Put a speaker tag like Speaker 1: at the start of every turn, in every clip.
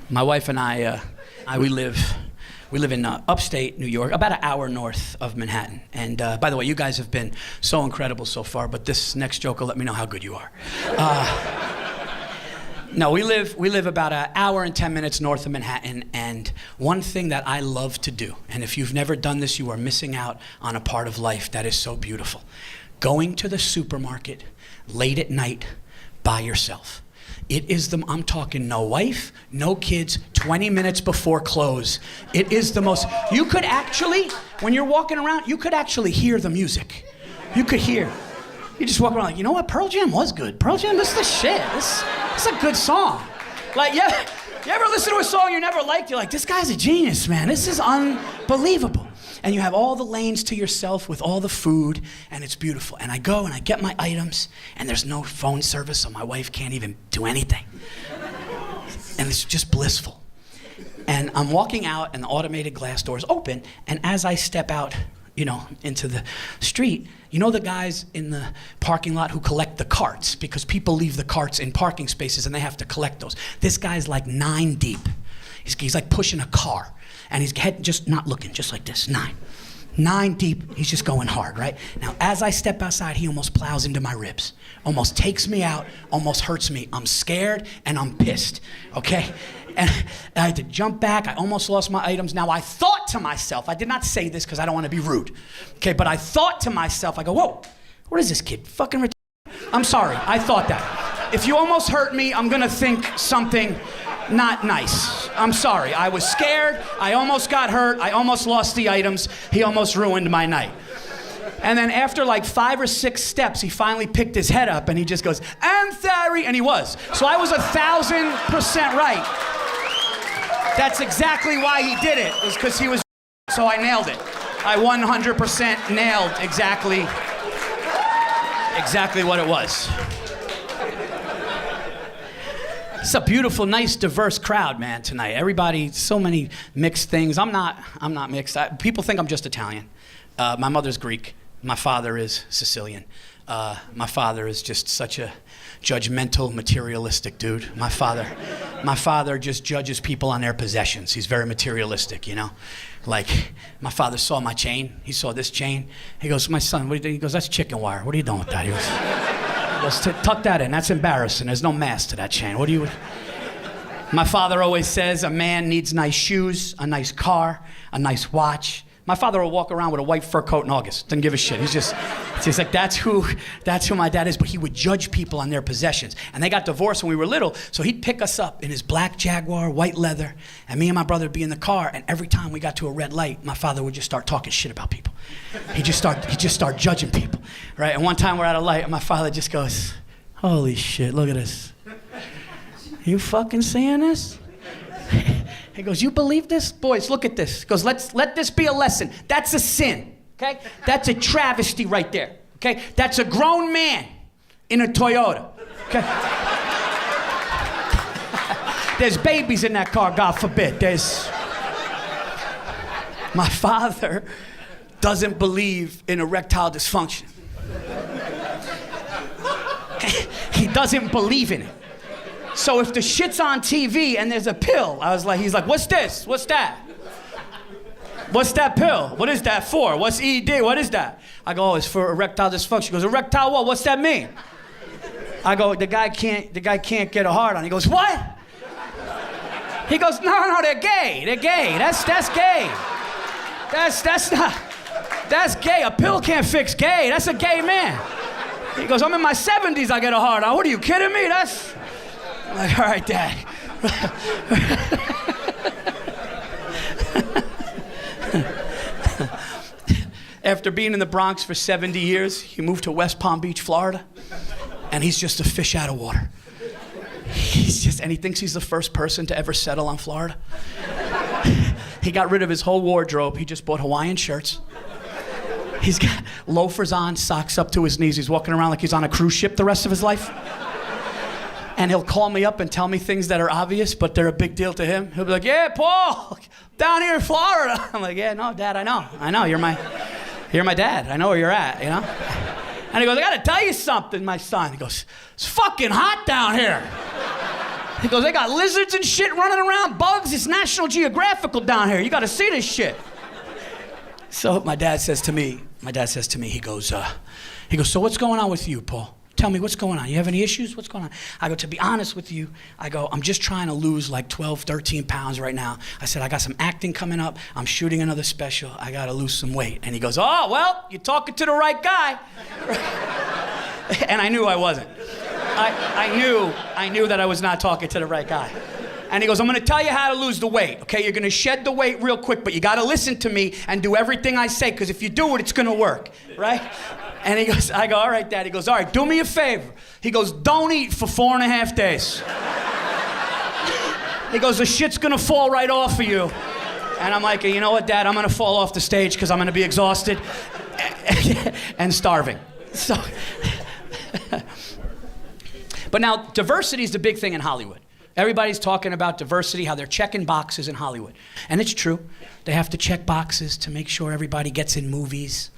Speaker 1: My wife and we live in upstate New York, about an hour north of Manhattan. And by the way, you guys have been so incredible so far, but this next joke will let me know how good you are. No, we live about an hour and 10 minutes north of Manhattan, and one thing that I love to do, and if you've never done this, you are missing out on a part of life that is so beautiful. Going to the supermarket late at night by yourself. It is I'm talking no wife, no kids, 20 minutes before close. It is the most, you could actually, when you're walking around, you could actually hear the music. You could hear. You just walk around like, you know what, Pearl Jam was good. Pearl Jam, this is the shit. This is a good song. Like, you ever listen to a song you never liked? You're like, this guy's a genius, man. This is unbelievable. And you have all the lanes to yourself with all the food, and it's beautiful. And I go and I get my items, and there's no phone service, so my wife can't even do anything. And it's just blissful. And I'm walking out, and the automated glass doors open, and as I step out, into the street, the guys in the parking lot who collect the carts, because people leave the carts in parking spaces and they have to collect those. This guy's like 9 deep. He's like pushing a car, and his head just not looking, just like this, 9 deep. He's just going hard, right? Now, as I step outside, he almost plows into my ribs, almost takes me out, almost hurts me. I'm scared and I'm pissed, okay? And I had to jump back. I almost lost my items. Now, I thought to myself, I did not say this because I don't want to be rude, okay? But I thought to myself, I go, whoa, what is this kid? Fucking retarded. I'm sorry, I thought that. If you almost hurt me, I'm gonna think something not nice. I'm sorry, I was scared, I almost got hurt, I almost lost the items, he almost ruined my night. And then after like 5 or 6 steps, he finally picked his head up and he just goes, I'm sorry, and he was. So I was 1,000% right. That's exactly why he did it, was because he was so I nailed it. I 100% nailed exactly what it was. It's a beautiful, nice, diverse crowd, man, tonight. Everybody, so many mixed things. I'm not mixed. People think I'm just Italian. My mother's Greek. My father is Sicilian. My father is just such a judgmental, materialistic dude. My father just judges people on their possessions. He's very materialistic, Like, my father saw my chain. He saw this chain. He goes, my son, he goes, that's chicken wire. What are you doing with that? He goes, tuck that in. That's embarrassing. There's no mask to that chain. My father always says a man needs nice shoes, a nice car, a nice watch. My father will walk around with a white fur coat in August. Doesn't give a shit. He's like, that's who my dad is. But he would judge people on their possessions. And they got divorced when we were little, so he'd pick us up in his black Jaguar, white leather, and me and my brother would be in the car, and every time we got to a red light, my father would just start talking shit about people. He'd just start judging people, right? And one time we're at a light, and my father just goes, holy shit, look at this. You fucking seeing this? He goes, you believe this? Boys, look at this. He goes, let this be a lesson. That's a sin, okay? That's a travesty right there, okay? That's a grown man in a Toyota, okay? There's babies in that car, God forbid. My father doesn't believe in erectile dysfunction. He doesn't believe in it. So if the shit's on TV and there's a pill, he's like, what's this? What's that? What's that pill? What is that for? What's ED? What is that? I go, oh, it's for erectile dysfunction. He goes, erectile what? What's that mean? I go, the guy can't get a hard on. He goes, what? He goes, no, they're gay. They're gay. That's gay. That's gay. A pill can't fix gay. That's a gay man. He goes, I'm in my 70s, I get a hard on. What are you kidding me? I'm like, all right, Dad. After being in the Bronx for 70 years, he moved to West Palm Beach, Florida, and he's just a fish out of water. And he thinks he's the first person to ever settle on Florida. He got rid of his whole wardrobe. He just bought Hawaiian shirts. He's got loafers on, socks up to his knees. He's walking around like he's on a cruise ship the rest of his life. And he'll call me up and tell me things that are obvious, but they're a big deal to him. He'll be like, yeah, Paul, down here in Florida. I'm like, yeah, no, Dad, I know, you're my dad. I know where you're at, And he goes, I gotta tell you something, my son. He goes, it's fucking hot down here. He goes, they got lizards and shit running around, bugs. It's National Geographical down here. You got to see this shit. So my dad says to me, he goes, so what's going on with you, Paul? Tell me, what's going on? You have any issues? What's going on? I go, to be honest with you, I'm just trying to lose like 12, 13 pounds right now. I said, I got some acting coming up. I'm shooting another special. I got to lose some weight. And he goes, oh, well, you're talking to the right guy. And I knew I wasn't. I knew that I was not talking to the right guy. And he goes, I'm going to tell you how to lose the weight, okay? You're going to shed the weight real quick, but you got to listen to me and do everything I say, because if you do it, it's going to work, right? And he goes, I go, all right, Dad. He goes, all right, do me a favor. He goes, don't eat for 4.5 days. He goes, the shit's going to fall right off of you. And I'm like, you know what, Dad? I'm going to fall off the stage because I'm going to be exhausted and starving. So, but now, diversity is the big thing in Hollywood. Everybody's talking about diversity, how they're checking boxes in Hollywood. And it's true. They have to check boxes to make sure everybody gets in movies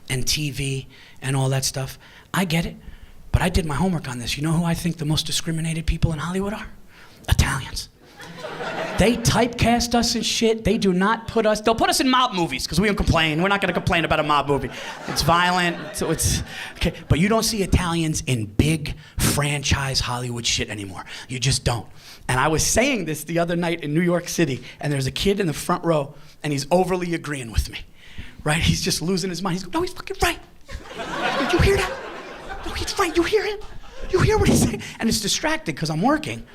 Speaker 1: and TV and all that stuff. I get it, but I did my homework on this. You know who I think the most discriminated people in Hollywood are? Italians. They typecast us and shit. They do not put us, they'll put us in mob movies because we don't complain. We're not gonna complain about a mob movie. It's violent, so it's, okay. But you don't see Italians in big franchise Hollywood shit anymore. You just don't. And I was saying this the other night in New York City, and there's a kid in the front row, and he's overly agreeing with me, right? He's just losing his mind. He's going, no, he's fucking right. Did you hear that? No, he's right. You hear him? You hear what he's saying? And it's distracting because I'm working.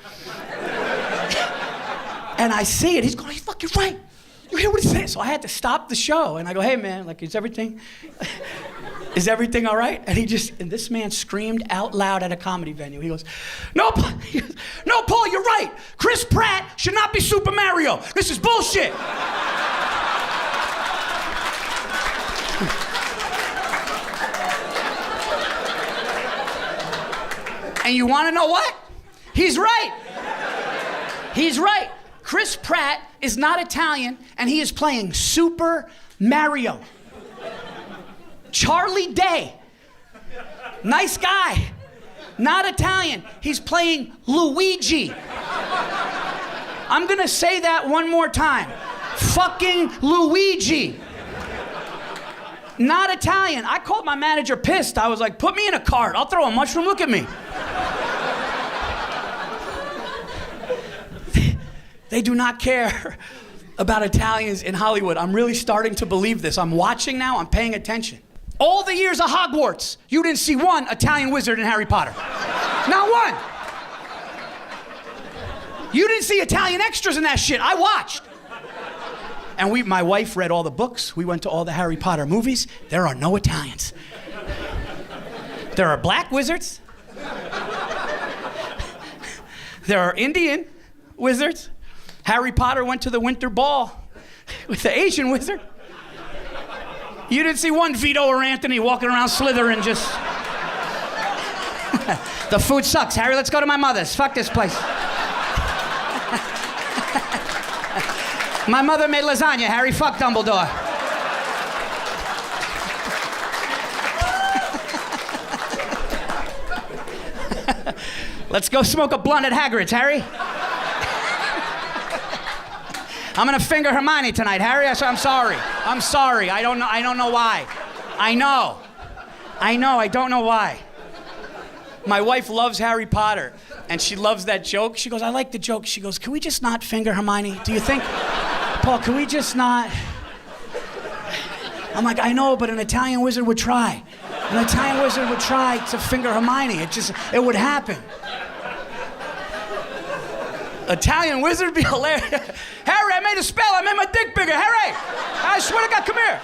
Speaker 1: And I see it. He's going, he's fucking right. You hear what he's saying? So I had to stop the show, and I go, hey, man, like, is everything all right? And and this man screamed out loud at a comedy venue. He goes, no, Paul, you're right. Chris Pratt should not be Super Mario. This is bullshit. And you want to know what? He's right. He's right. Chris Pratt is not Italian, and he is playing Super Mario. Charlie Day, nice guy, not Italian. He's playing Luigi. I'm gonna say that one more time. Fucking Luigi. Not Italian. I called my manager pissed. I was like, put me in a cart. I'll throw a mushroom. Look at me. They do not care about Italians in Hollywood. I'm really starting to believe this. I'm watching now. I'm paying attention. All the years of Hogwarts, you didn't see one Italian wizard in Harry Potter. Not one. You didn't see Italian extras in that shit. I watched. And my wife read all the books. We went to all the Harry Potter movies. There are no Italians. There are black wizards. There are Indian wizards. Harry Potter went to the winter ball with the Asian wizard. You didn't see one Vito or Anthony walking around Slytherin just... The food sucks. Harry, let's go to my mother's. Fuck this place. My mother made lasagna. Harry, fuck Dumbledore. Let's go smoke a blunt at Hagrid's, Harry. I'm gonna finger Hermione tonight, Harry. I'm sorry. I'm sorry. I don't know why. I don't know why. My wife loves Harry Potter, and she loves that joke. She goes, I like the joke. She goes, can we just not finger Hermione? Do you think, Paul, can we just not? I'm like, I know, but an Italian wizard would try. An Italian wizard would try to finger Hermione. It would happen. Italian wizard would be hilarious. Harry, I made a spell. I made my dick bigger. Harry, I swear to God, come here.